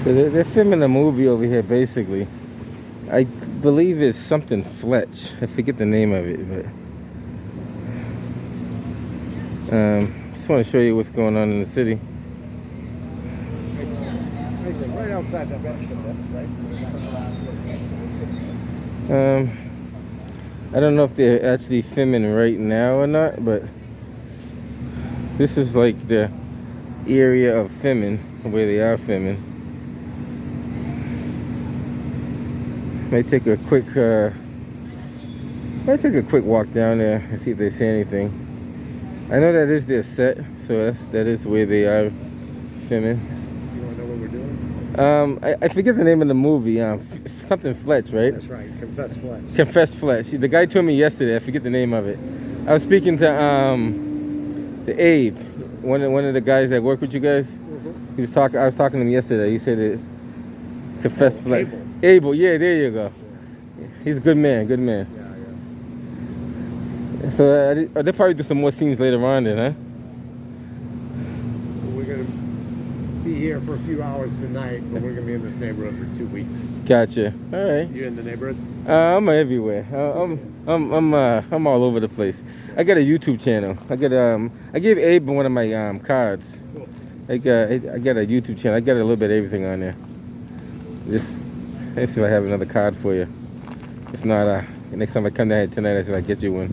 So they're filming a movie over here, basically. I believe it's something Fletch. I forget the name of it, but just want to show you what's going on in the city. Right outside the vegetable, right? I don't know if they're actually filming right now or not, but this is like the area of filming, where they are filming. Might take a quick walk down there and see if they say anything. I know that is their set, so that is where they are filming. You want to know what we're doing? I forget the name of the movie. Something Fletch, right? That's right. Confess Fletch. Confess Fletch. The guy told me yesterday. I forget the name of it. I was speaking to Abe, one of the guys that work with you guys. Mm-hmm. He was talking. I was talking to him yesterday. He said it. Confess Fletch. Abel. Yeah, there you go. Yeah. He's a good man. Good man. Yeah. So they'll probably do some more scenes later on then, huh? We're going to be here for a few hours tonight, but we're going to be in this neighborhood for 2 weeks. Gotcha. All right. You in the neighborhood? I'm everywhere. I'm all over the place. I got a YouTube channel. I gave Abe one of my cards. Cool. I got a YouTube channel. I got a little bit of everything on there. Let's see if I have another card for you. If not, next time I come down here tonight, I see if I get you one.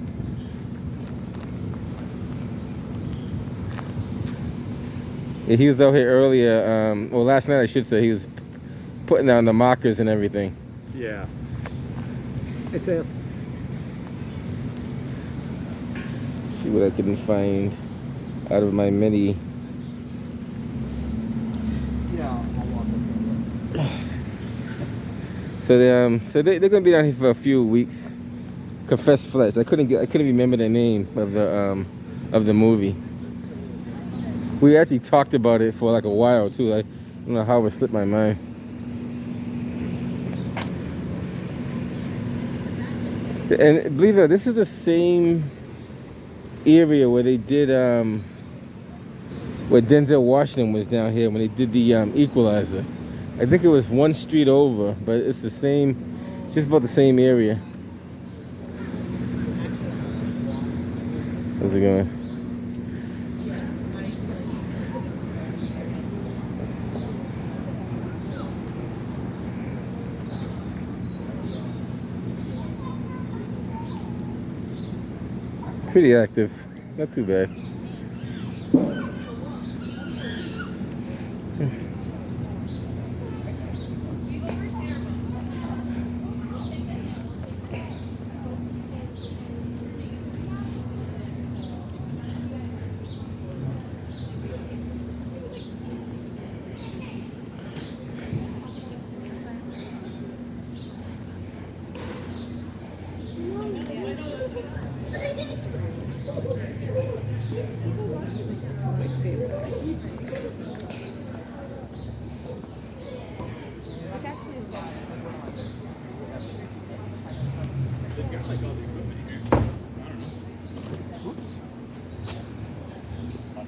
Yeah, he was out here earlier. Well, last night I should say. He was putting down the markers and everything. Yeah. Hey, Sam. Let's see what I can find out of my many. Yeah, I'll walk up. So they're gonna be down here for a few weeks. Confess Fletch. I couldn't remember the name of the movie. We actually talked about it for like a while too. I don't know how it slipped my mind. And believe it, this is the same area where they did where Denzel Washington was down here when they did the Equalizer. I think it was one street over, but it's the same, just about the same area. How's it going? Pretty active, not too bad.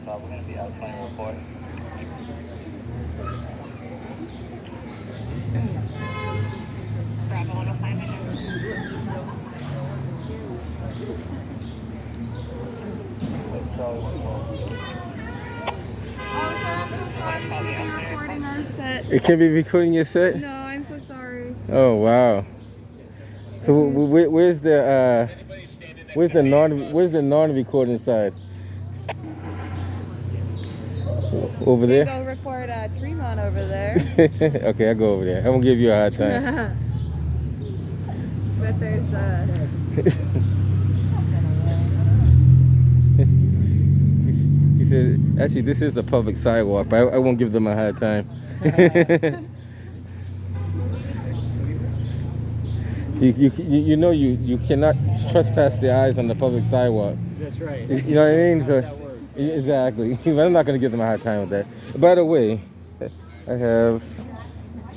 We're going to be out 20 report. Bravo 105. Recording our set. It can be recording your set? No, I'm so sorry. Oh wow. So where's the non-recording side? Over there? Go record Tremont over there. Okay, I'll go over there. I won't give you a hard time. But there's He said, actually, this is a public sidewalk, but I won't give them a hard time. You know you cannot trespass the eyes on the public sidewalk. That's right. You know what I mean? So, That word. exactly. But I'm not going to give them a hard time with that. By the way, I have,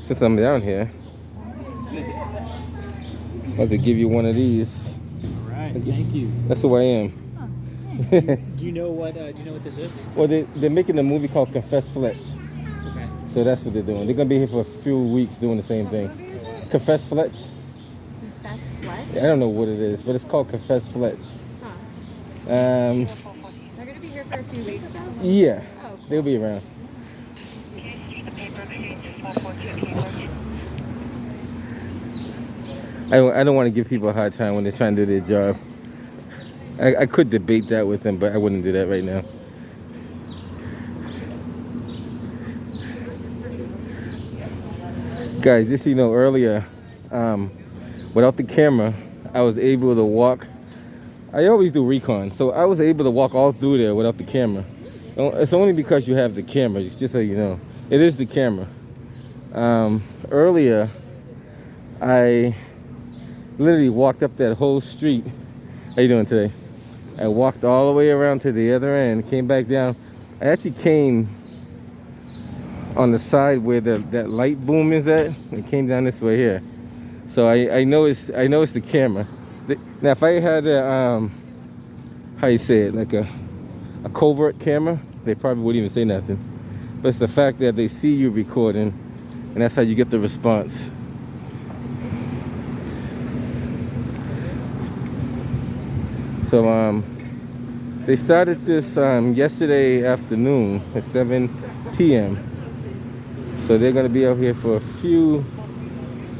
since I'm down here, I'm going to give you one of these. All right, thank you. That's who I am. Do you know what this is? Well, they're making a movie called Confess Fletch. Okay. So that's what they're doing. They're going to be here for a few weeks doing the same thing. Confess Fletch? Confess Fletch? I don't know what it is, but it's called Confess Fletch. Huh. Um, They're going to be here for a few weeks now? yeah, Oh, cool. they'll be around. I don't want to give people a hard time when they're trying to do their job. I could debate that with them, but I wouldn't do that right now. Guys, just so you know, earlier, without the camera, I was able to walk. I always do recon, so I was able to walk all through there without the camera. It's only because you have the camera, just so you know. It is the camera. Earlier, I literally walked up that whole street. How you doing today? I walked all the way around to the other end, came back down. I actually came on the side where that light boom is at. It came down this way here. So I know it's the camera. Now if I had a how you say it, like a covert camera, they probably wouldn't even say nothing. But it's the fact that they see you recording, and that's how you get the response. So they started this yesterday afternoon at 7 p.m. So they're gonna be out here for a few,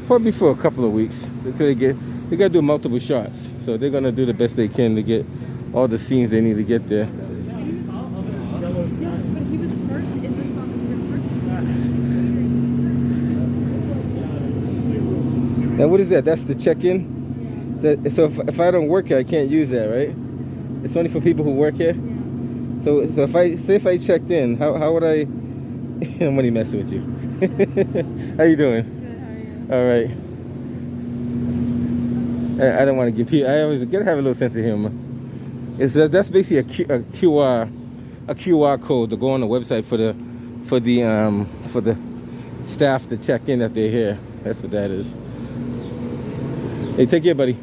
probably for a couple of weeks until they gotta do multiple shots. So they're gonna do the best they can to get all the scenes they need to get there. Yes, but he was first in this competition. Now what is that? That's the check-in? So if I don't work here, I can't use that, right? It's only for people who work here? So if I checked in, how would I? I'm only messing with you. How you doing? Good, how are you? All right. I don't want to give people. I always gotta have a little sense of humor. That's basically a QR code to go on the website for the staff to check in that they're here. That's what that is. Hey, take care, buddy.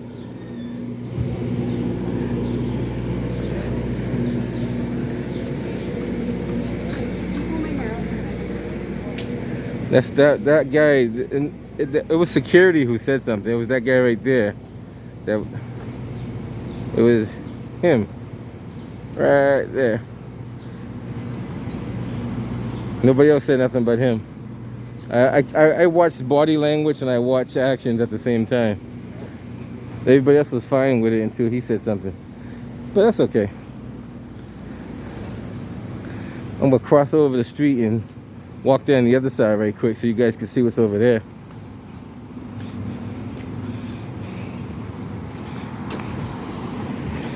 That's that guy. It was security who said something. It was that guy right there. It was him right there. Nobody else said nothing but him. I watched body language and I watched actions at the same time. Everybody else was fine with it until he said something. But that's okay. I'm gonna cross over the street and walk down the other side right quick so you guys can see what's over there.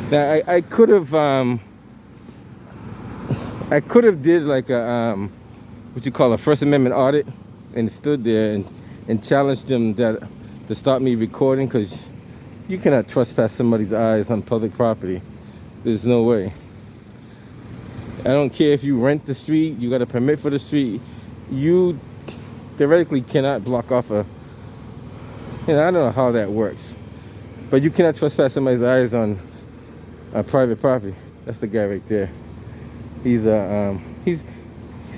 Now I could have did like a what you call a First Amendment audit and stood there and challenged them to stop me recording, because you cannot trespass somebody's eyes on public property. There's no way. I don't care if you rent the street, you got a permit for the street. You theoretically cannot block off I don't know how that works, but you cannot trespass somebody's eyes on private property. That's the guy right there. He's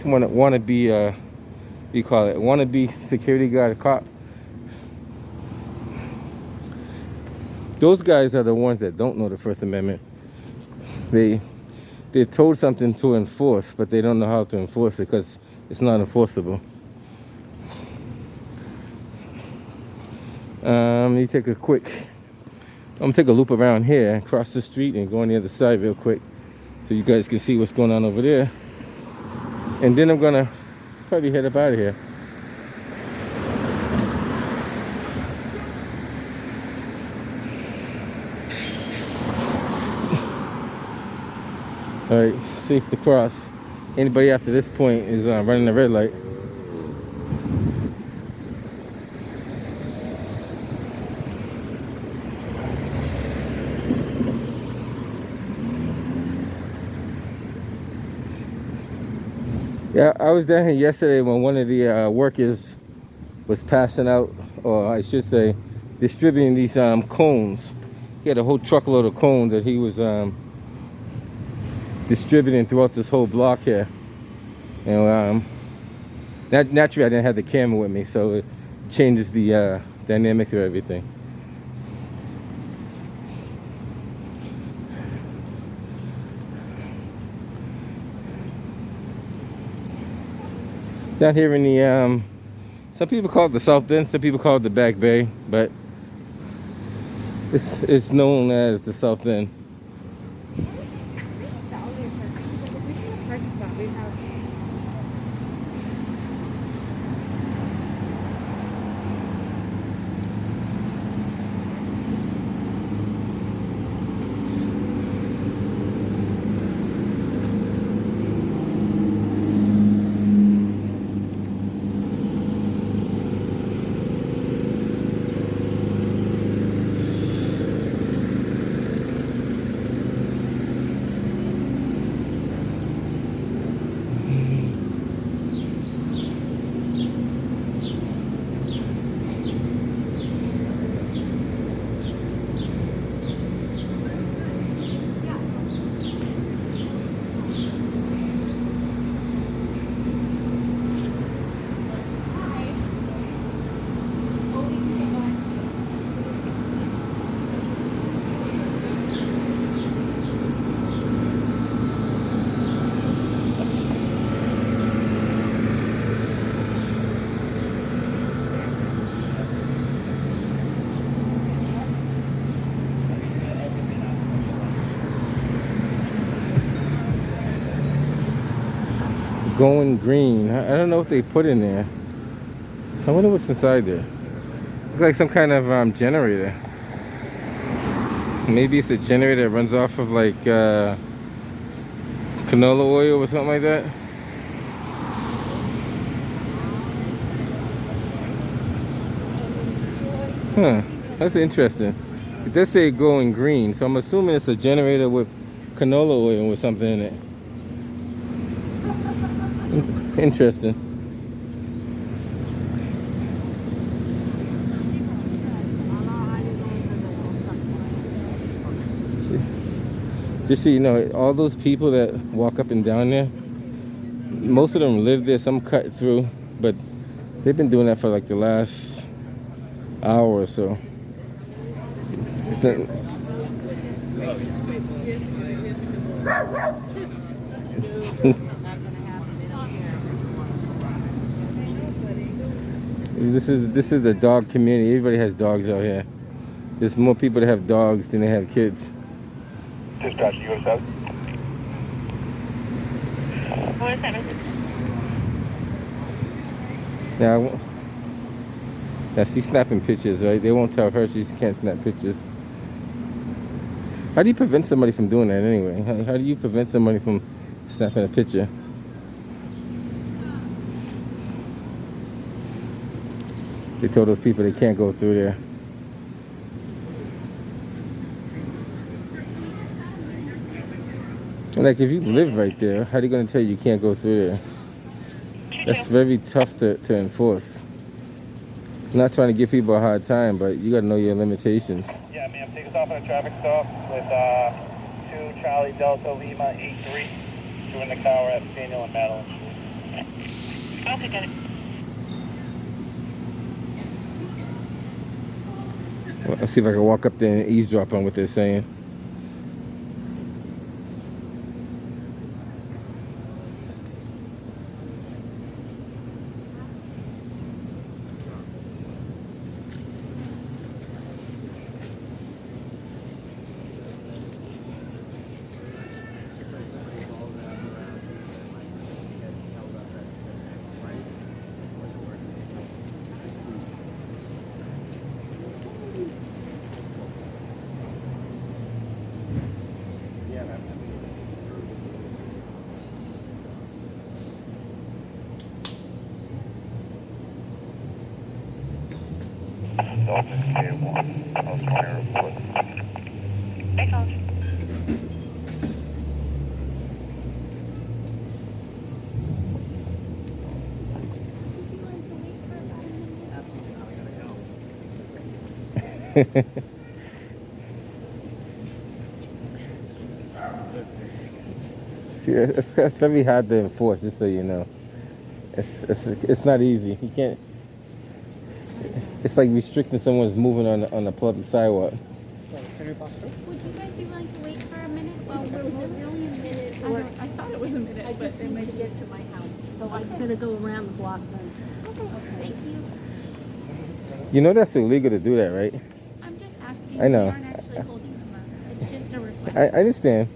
wanna be you call it wanna be security guard cop. Those guys are the ones that don't know the First Amendment. They're told something to enforce, but they don't know how to enforce it because it's not enforceable. You take a quick. I'm gonna take a loop around here, cross the street, and go on the other side real quick, so you guys can see what's going on over there. And then I'm gonna probably head up out of here. All right, safe to cross. Anybody after this point is running the red light. Yeah, I was down here yesterday when one of the workers was passing out, or I should say, distributing these cones. He had a whole truckload of cones that he was distributing throughout this whole block here. And naturally I didn't have the camera with me, so it changes the dynamics of everything. Down here in the some people call it the South End, some people call it the Back Bay, but it's known as the South End. Going green. I don't know what they put in there. I wonder what's inside there. Looks like some kind of generator. Maybe it's a generator that runs off of like canola oil or something like that. Huh, that's interesting. It does say going green, so I'm assuming it's a generator with canola oil or something in it. Interesting. Just so you know, all those people that walk up and down there, most of them live there, some cut through, but they've been doing that for like the last hour or so. This is the dog community. Everybody has dogs out here. There's more people that have dogs than they have kids. Dispatch, you go to 7. Now she's snapping pictures, right? They won't tell her she can't snap pictures. How do you prevent somebody from doing that anyway? How do you prevent somebody from snapping a picture? They told those people they can't go through there. Like, if you live right there, how are they going to tell you can't go through there? That's very tough to enforce. I'm not trying to give people a hard time, but you got to know your limitations. Yeah, ma'am, take us off on a traffic stop with 2 Charlie Delta Lima 83. Two in the car at Daniel and Madeline. Okay, got it. Well, let's see if I can walk up there and eavesdrop on what they're saying. Dolphin K1. I'll try to report. Acknowledge. See, it's very hard to enforce, just so you know. It's not easy. You can't. It's like restricting someone's movement on the public sidewalk. Would you guys be willing to wait for a minute? Well, is it really a minute? I thought it was a minute. I just need to get to my house, so I'm gonna go around the block then. Okay, thank you. You know that's illegal to do that, right? I'm just asking. I know. We aren't actually holding them up. It's just a request. I understand,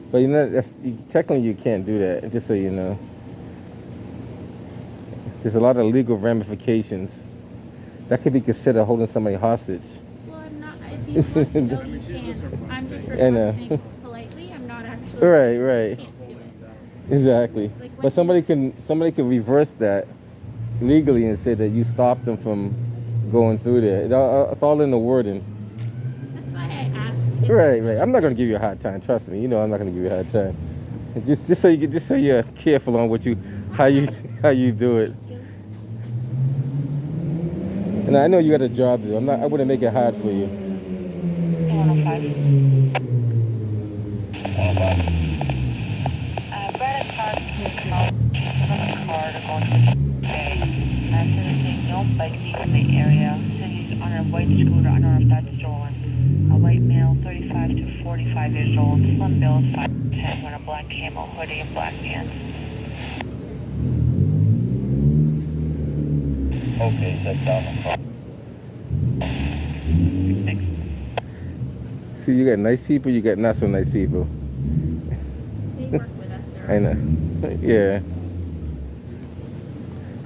but you know technically you can't do that. Just so you know, there's a lot of legal ramifications. That could be considered holding somebody hostage. Well, I'm not. If you want to go, you can. I'm just I know. requesting politely. I'm not actually. Right. Can't do it. Exactly. Like But somebody can reverse that legally and say that you stopped them from going through there. It's all in the wording. That's why I asked. Right. I'm not gonna give you a hard time. Trust me. You know I'm not gonna give you a hard time. Just so you're careful on how you do it. And I know you got a job to do. I wouldn't make it hard for you. 105. Brad and Todd car to go to the day. So they're saying no bike thief in the area. Said he's on a white scooter. I don't know if that's stolen. A white male, 35 to 45 years old, slim build, 5'10", wearing a black camo hoodie and black pants. Okay, check down the car. See, you got nice people, you got not so nice people. They work with us. They're I know. Yeah.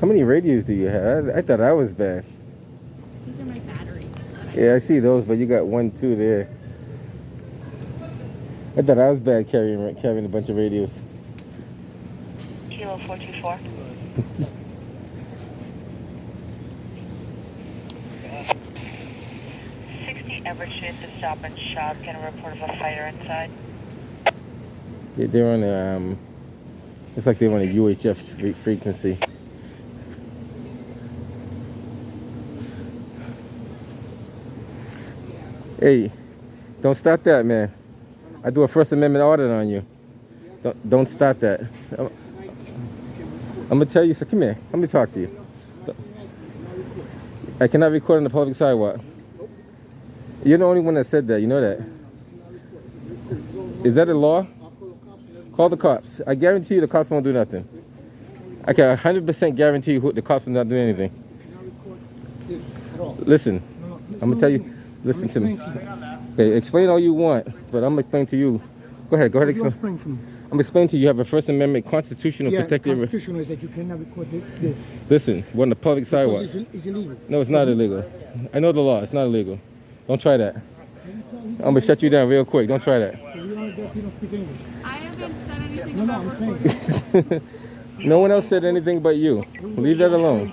How many radios do you have? I thought I was bad. These are my batteries. Yeah, I see those, but you got 1, 2 there. I thought I was bad carrying a bunch of radios. Kilo 424. Everett Street to Stop and Shop. Get a report of a fighter inside. Yeah, they're on a, it's like they're on a UHF frequency. Hey, don't start that, man. I do a First Amendment audit on you. Don't start that. I'm gonna tell you, so come here, let me talk to you. I cannot record on the public sidewalk. You're the only one that said that, you know that. Is that a law? Call the cops. I guarantee you the cops won't do nothing. I can 100% guarantee you the cops will not do anything. Listen, I'm gonna tell you, listen to me. Okay, explain all you want, but I'm gonna explain to you. Go ahead explain. I'm gonna explain to you, you have a First Amendment constitutional protected. Constitutional is that you cannot record this. Listen, we're on the public sidewalk. It's illegal. No, it's not illegal. I know the law, it's not illegal. Don't try that. I'm gonna shut you down real quick. Don't try that. I haven't said anything No, about I'm recording. No one else said anything but you. Leave that alone.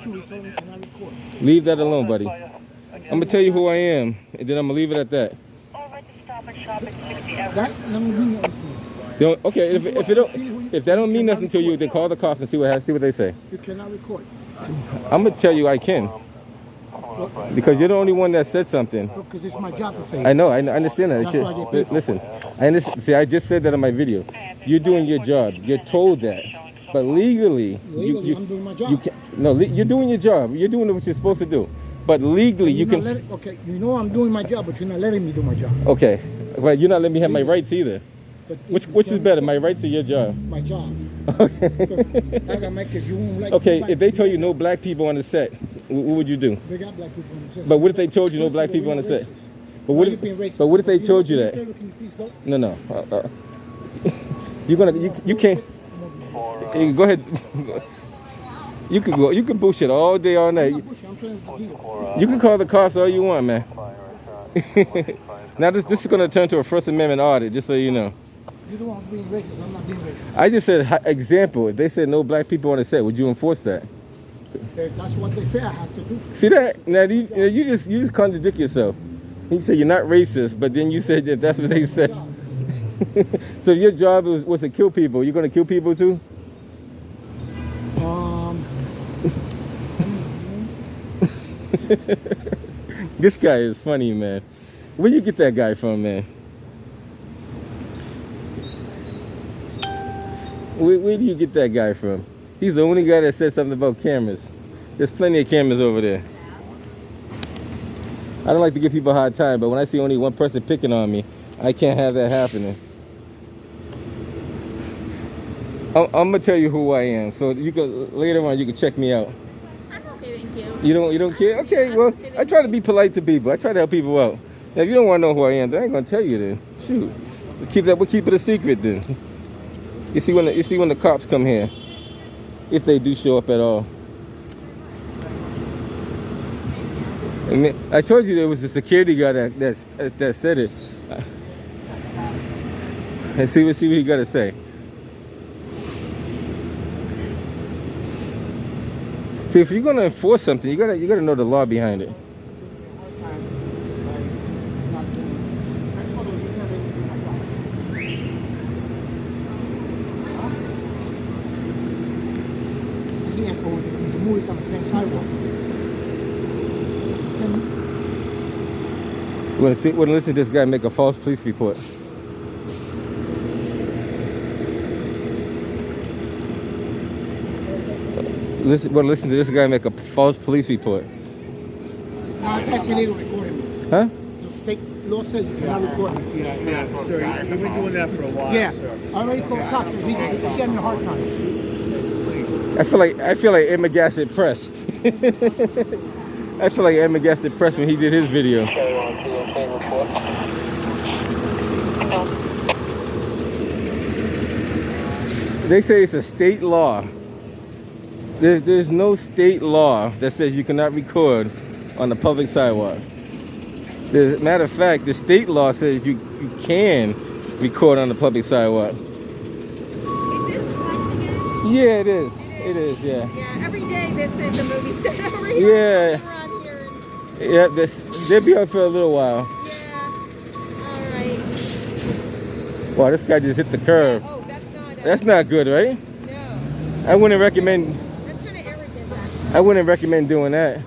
Leave that alone, buddy. I'm gonna tell you who I am, and then I'm gonna leave it at that. All right to Stop and Shop at 60 Everett. That let me bring it. Okay, if that don't mean nothing to you, then call the cops and see what they say. You cannot record. I'm gonna tell you I can. Because you're the only one that said something. Because it's my job to say I it. know, I understand that. That's what I get paid for. Listen, I understand. See, I just said that on my video. You're doing your job. You're told that. But legally, Legally, I'm doing my job. You can't, no, you're doing your job. You're doing what you're supposed to do. But legally, you can. Okay, you know I'm doing my job, but you're not letting me do my job. Okay, well, you're not letting me have my rights either. But Which is better, my rights or your job? My job. Okay. You won't like Okay, if they told you no black people on the set, what would you do? They got black people on the set. But what if they told you no black people on the set? But what if they told you that? Can you please go? No. You're gonna you can't. Hey, go ahead. You can go. You can bullshit all day, all night. I'm trying to deal. You can call the cops all you want, man. Now this is gonna turn to a First Amendment audit, just so you know. You don't want to be racist. I'm not being racist. I just said example. If they said no black people on the set, would you enforce that? That's what they say I have to do. See that? Now you just contradict yourself. You say you're not racist, but then you said that that's what they said. So your job was to kill people. You're gonna kill people too? This guy is funny, man. Where you get that guy from, man? Where do you get that guy from? He's the only guy that said something about cameras. There's plenty of cameras over there. I don't like to give people a hard time, but when I see only one person picking on me, I can't have that happening. I'm gonna tell you who I am, so you can later on you can check me out. I'm okay, thank you. You don't care? Okay, well I try to be polite to people. I try to help people out. Now, if you don't want to know who I am, then I ain't gonna tell you then. Shoot, we'll keep it a secret then. You see when the cops come here, if they do show up at all. And then, I told you there was a security guy that said it. And see what he got to say. See, if you're gonna enforce something, you gotta know the law behind it. The movie's on the same sidewalk. You want to listen to this guy make a false police report? Listen to this guy make a false police report. That's illegal recording. Huh? The state law says you cannot record me. Yeah, sir. You've been doing that for a while, Yeah. sir. I already called cops. He's getting a hard time. I feel like Emma Gassett Press. I feel like Emma Gassett Press when he did his video. They say it's a state law. There's no state law that says you cannot record on the public sidewalk. As a matter of fact, the state law says you can record on the public sidewalk. Is this Fletch again? Yeah, it is. It is, yeah. Yeah, every day this is a movie set over here. Yeah. Around here. Yeah, they'll be out for a little while. Yeah. All right. Wow, this guy just hit the curb. Oh, That's not good, right? No. I wouldn't recommend. That's kind of arrogant, actually. I wouldn't recommend doing that.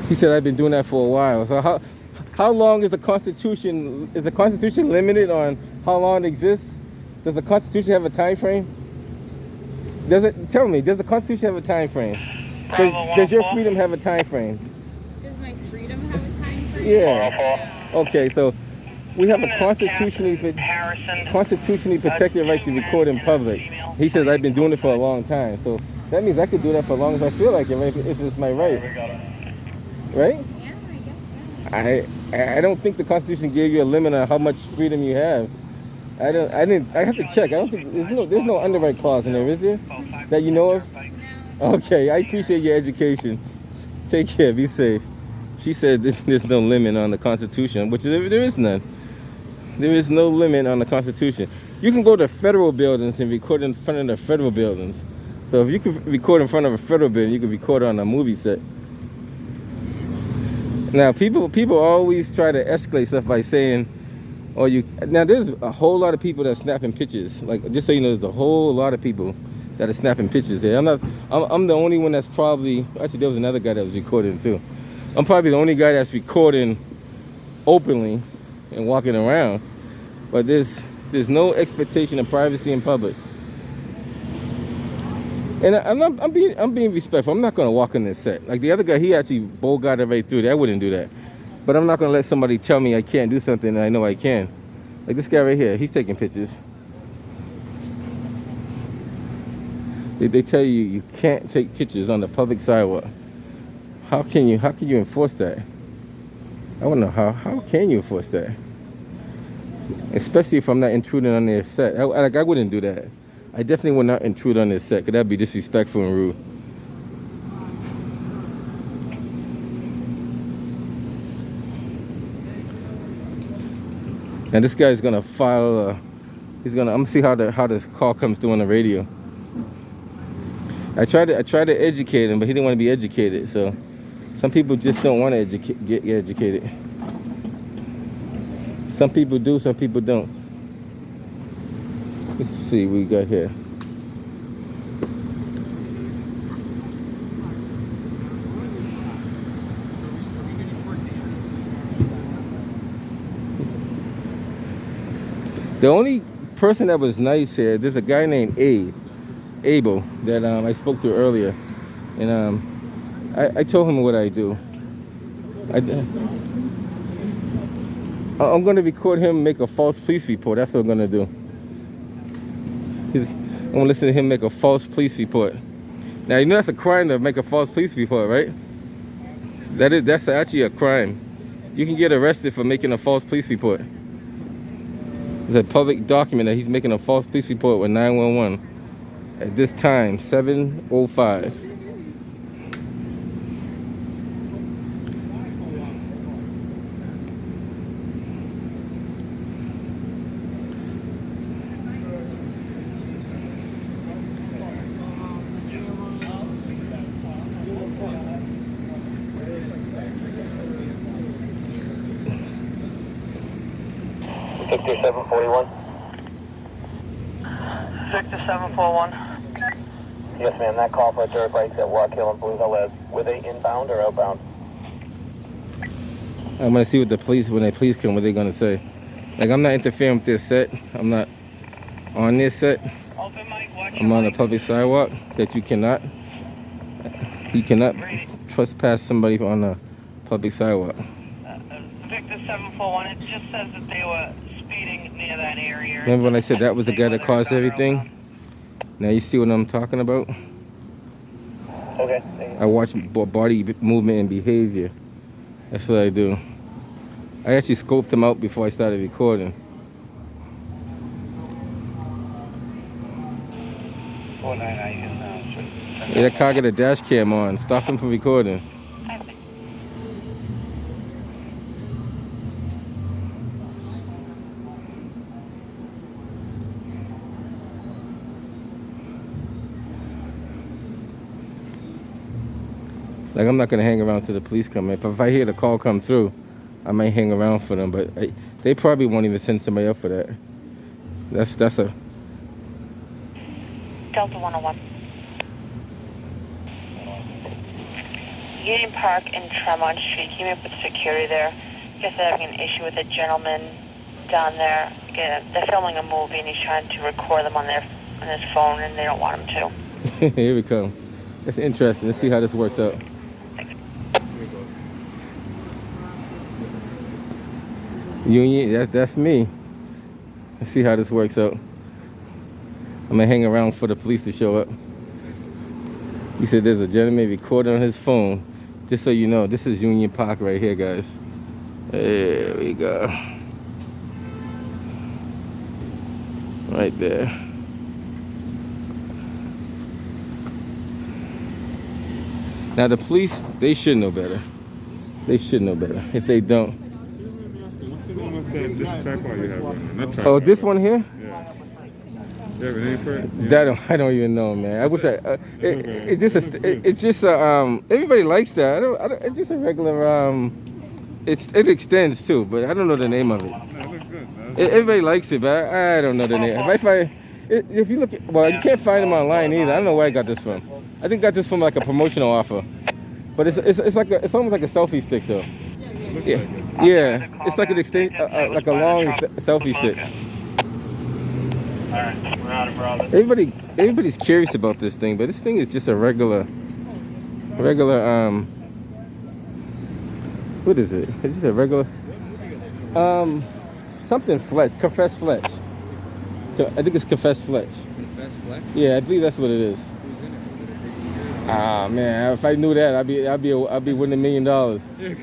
He said I've been doing that for a while. So how long is the Constitution? Is the Constitution limited on how long it exists? Does the Constitution have a time frame? Tell me, does the Constitution have a time frame? Does your freedom have a time frame? Does my freedom have a time frame? Yeah. Okay, so we have a constitutionally protected right to record in public. He says I've been doing it for a long time, so that means I could do that for as long as I feel like it, right? If it's my right. Right? Yeah, I guess so. I don't think the Constitution gave you a limit on how much freedom you have. I have to check. I don't think there's no underwrite clause in there, is there? That you know of? No. Okay, I appreciate your education. Take care, be safe. She said there's no limit on the Constitution, which there is none. There is no limit on the Constitution. You can go to federal buildings and record in front of the federal buildings. So if you can record in front of a federal building, you can record on a movie set. Now, people always try to escalate stuff by saying Or you now there's a whole lot of people that are snapping pictures. Like just so you know, there's a whole lot of people that are snapping pictures here. I'm the only one that's probably actually there was another guy that was recording too. I'm probably the only guy that's recording openly and walking around. But there's no expectation of privacy in public. And I'm being respectful. I'm not gonna walk in this set. Like the other guy, he actually bogarted right through there. I wouldn't do that. But I'm not gonna let somebody tell me I can't do something that I know I can. Like this guy right here, he's taking pictures. They tell you you can't take pictures on the public sidewalk. How can you enforce that? I wanna know how can you enforce that? Especially if I'm not intruding on their set. I wouldn't do that. I definitely would not intrude on their set because that'd be disrespectful and rude. Now this guy's gonna file. I'm gonna see how this call comes through on the radio. I tried to educate him, but he didn't want to be educated. So some people just don't want to get educated. Some people do, some people don't. Let's see what we got here. The only person that was nice here, there's a guy named Abel, that I spoke to earlier. And I told him what I do. I'm going to record him make a false police report. That's what I'm going to do. I'm going to listen to him make a false police report. Now, you know that's a crime to make a false police report, right? That's actually a crime. You can get arrested for making a false police report. It's a public document that he's making a false police report with 911 at this time, 7:05. Victor 741. Victor 741. Yes, ma'am. That call for dirt bikes at Walk Hill and Blue Hill is, were they inbound or outbound? I'm gonna see what when the police come, what they're gonna say. Like I'm not interfering with this set. I'm not on this set. Open mic, watch I'm on a public sidewalk that you cannot trespass somebody on a public sidewalk. Victor 741, it just says that they were speeding near that area. Remember when I said that was the guy that caused everything? Now you see what I'm talking about? Okay. I watch body movement and behavior. That's what I do. I actually scoped them out before I started recording. Yeah, that car got a dash cam on. Stop him from recording. Like I'm not gonna hang around till the police come in. If I hear the call come through, I might hang around for them. But they probably won't even send somebody up for that. That's a Delta 101. Union Park in Tremont Street. He may put security there. I guess they're having an issue with a gentleman down there. They're filming a movie and he's trying to record them on his phone and they don't want him to. Here we come. That's interesting. Let's see how this works out. Union, that's me. Let's see how this works out. I'm gonna hang around for the police to show up. He said there's a gentleman recording on his phone. Just so you know, this is Union Park right here, guys. There we go. Right there. Now the police, they should know better. They should know better. If they don't. What's the name of this tripod you have running? Not tripod. Oh, this one here? Yeah. You have a name for it? Yeah. That I don't even know, man. I wish it's just everybody likes that. I don't it's just a regular it extends too, but I don't know the name of it. No, it looks good. Everybody likes it, but I don't know the name. If I find, if you look, well, you can't find them online either. I don't know where I got this from. I think I got this from like a promotional offer, but it's like it's almost like a selfie stick though. Yeah, yeah, it's like an like a long selfie stick. Everybody's curious about this thing, but this thing is just a regular. What is it? It's just a regular something Fletch, Confess Fletch. I think it's Confess Fletch. Confess Fletch? Yeah, I believe that's what it is. Who's in it? Ah man, if I knew that, I'd be winning $1 million.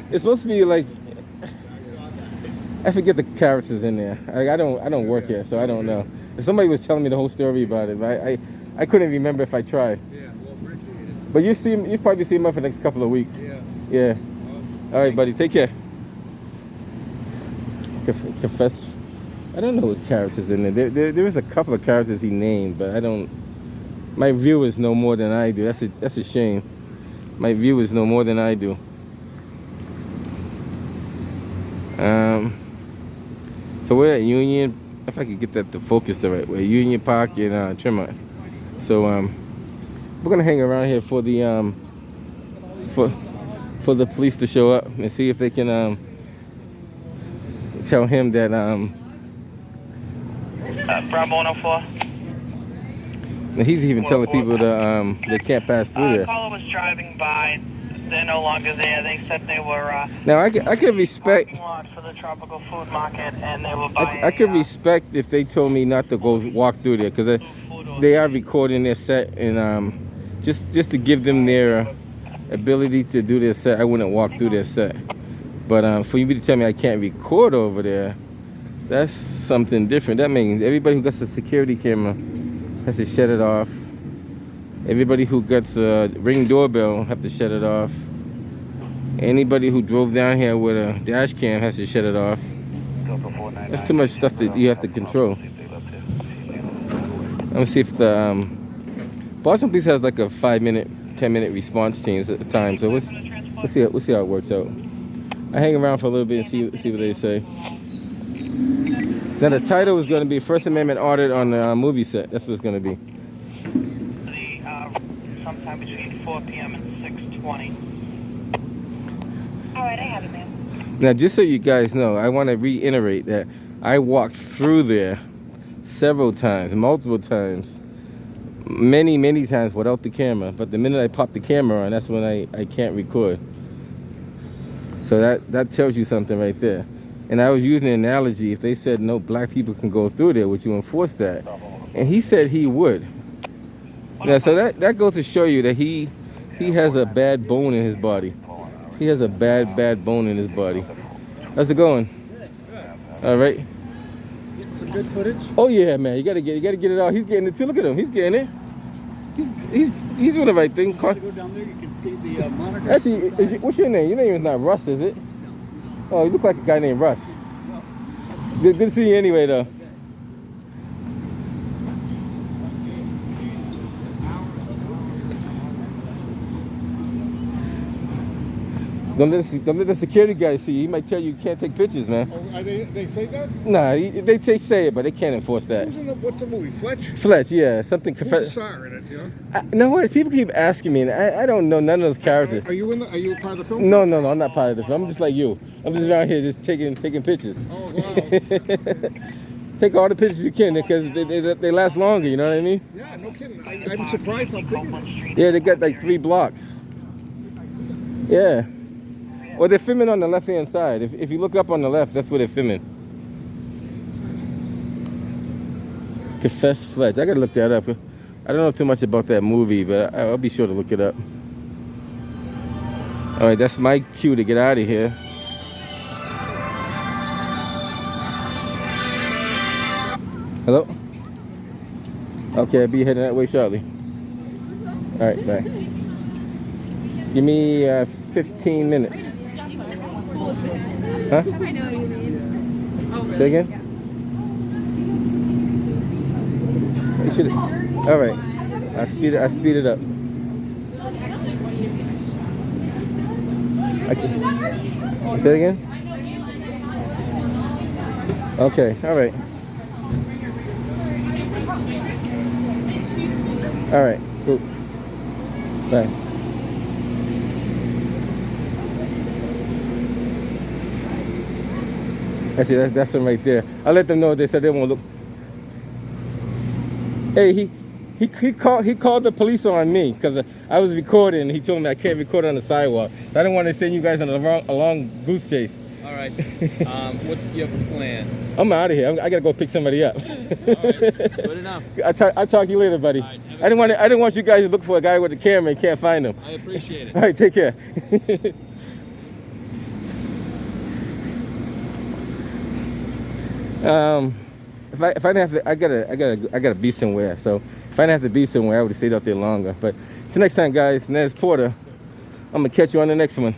It's supposed to be like, I forget the characters in there. I don't work here, so I don't know. If somebody was telling me the whole story about it, but I couldn't remember if I tried. Yeah, well, appreciate it. But you probably see him for the next couple of weeks. Yeah. Yeah. All right, buddy. Take care. Confess. I don't know what characters in there. There is a couple of characters he named, but I don't. My viewers know more than I do. That's a shame. My viewers know more than I do. So we're at Union. If I could get that to focus the right way, Union Park in Tremont. So we're gonna hang around here for the for the police to show up and see if they can tell him that Bravo 104. and he's even telling people that they can't pass through there. Caller was driving by. They're no longer there. They said they were Now I can respect. parking lot for the tropical food market, and they were buying. I could respect if they told me not to go walk through there, because they are recording their set, and just to give them their ability to do their set, I wouldn't walk through their set. But for you to tell me I can't record over there, that's something different. That means everybody who gets a security camera has to shut it off. Everybody who gets a Ring doorbell have to shut it off. Anybody who drove down here with a dash cam has to shut it off. That's too much stuff that you have to control. Let me see if the Boston Police has like a 5-minute, 10-minute response teams at the time. So we'll see how it works out. I hang around for a little bit and see what they say. Now the title is going to be First Amendment audit on the movie set. That's what it's going to be. Sometime between 4 p.m. and 6:20. All right, I have it, ma'am. Now, just so you guys know, I want to reiterate that I walked through there several times, multiple times, many times without the camera. But the minute I pop the camera on, that's when I can't record. So that tells you something right there. And I was using an analogy. If they said no black people can go through there, would you enforce that? And he said he would. Yeah, so that goes to show you that he has a bad bone in his body. He has a bad bone in his body. How's it going? All right. Getting some good footage. Oh yeah, man. You gotta get it out. He's getting it too. Look at him. He's getting it. He's doing the right thing. Go down there, you can see the monitor. Actually, what's your name? Your name is not Russ, is it? Oh, you look like a guy named Russ. Good to see you anyway, though. Don't let the security guys see you. He might tell you can't take pictures, man. Oh, they say that? Nah, they say it, but they can't enforce that. What's the movie? Fletch? Fletch, yeah, something. Who's the star in it? You know? No, what? People keep asking me, and I don't know none of those characters. Are you part of the film? No, I'm not part of the film. I'm just like you. I'm just around here just taking pictures. Oh wow. Take all the pictures you can because they last longer. You know what I mean? Yeah, no kidding. I'm surprised how big it is. Yeah, they got like 3 blocks. Yeah. Well, they're filming on the left-hand side. If you look up on the left, that's where they're filming. Confess Fletch. I gotta look that up. I don't know too much about that movie, but I'll be sure to look it up. All right, that's my cue to get out of here. Hello? Okay, I'll be heading that way shortly. All right, bye. Give me 15 minutes. Huh? I know what you mean. Say again? You should. All right. I speed it up. Say it again? Okay, all right. All right, cool. Bye. Actually, that's them right there. I let them know they said they won't look. Hey, he called the police on me because I was recording. He told me I can't record on the sidewalk. I didn't want to send you guys on a long goose chase. All right. What's your plan? I'm out of here. I gotta go pick somebody up. All right. Good enough. I'll talk to you later, buddy. All right, I didn't want you guys to look for a guy with a camera and can't find him. I appreciate it. All right, take care. If I didn't have to, I gotta be somewhere. So if I didn't have to be somewhere, I would have stayed out there longer. But till next time, guys. Ned Porter. I'm gonna catch you on the next one.